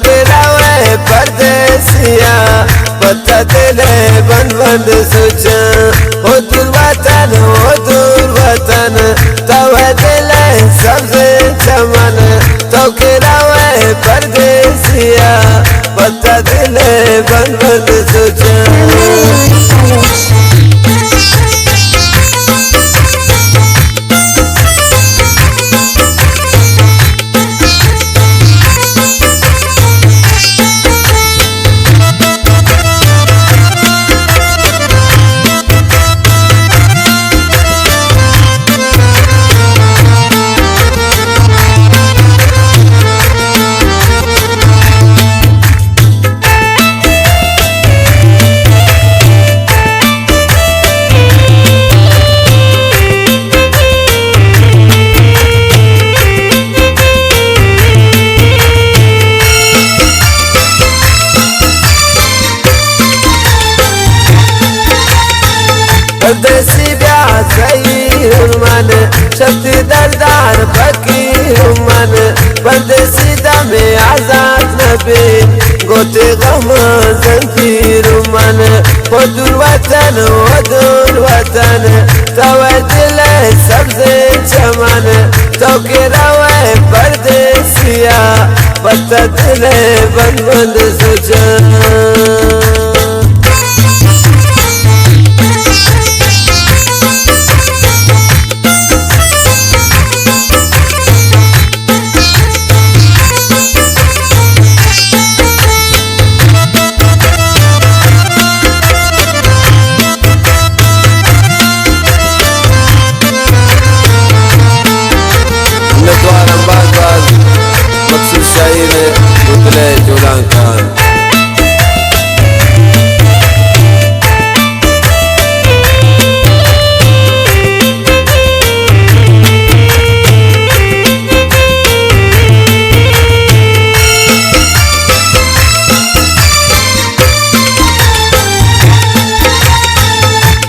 रावे परदेसिया पता दिले बंद बंद सोचा ओ दूर वतन तब दिले सबसे चमन तो रावे परदेसिया पता दिले बंद बंद सोचा। परदेसी ब्याह मन शक्ति दरदार फकीर मन परदेसी दमे आजाद नबी गोते गम जंजीर मन ओ दूर वतन तब दिले सबसे चमन तो रावे परदेसिया पता दिले बंद बंद सोचा।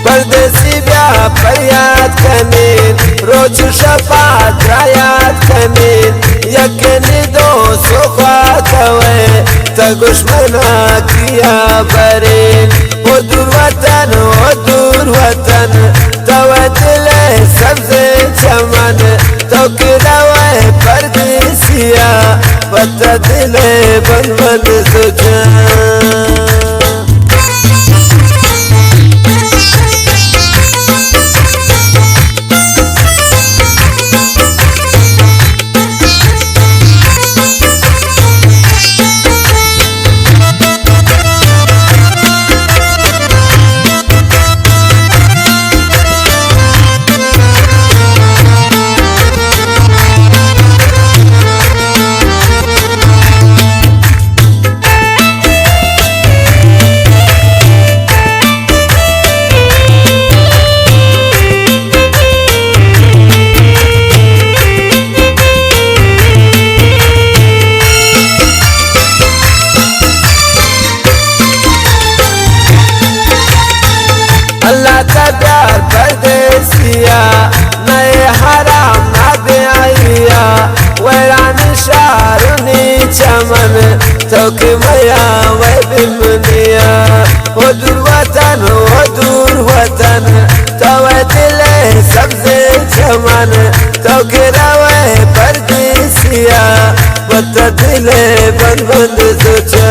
परदेसी ब्याह फरियाद कमीन रोज शफात रायात कमीन यकीनी दो सुखात हुए तगुश्मना किया बरीन ओ दूर वतन तब दिले सबसे चमन तो रावे परदेसिया पता दिले बंद बंद सोचा। अल्लाह का प्यार परदेसिया नए हराम ना बेआइया वैरान शारुनी चमन तो कि मैया वै बिमनिया ओ दूर वतन तब दिले सबसे चमन तो रावे परदेसिया पता दिले बंद बंद सोचा।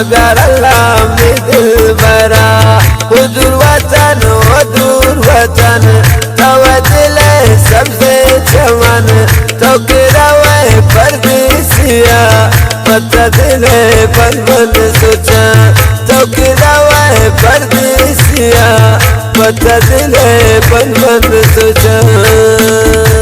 प्यार अल्लाह में दिल भरा हुजूर वतन तव दिल सबसे चमन तो गिरावे परदेसिया पता दिल बन बन सोचा तो गिरावे परदेसिया पता दिल बन बन सोचा।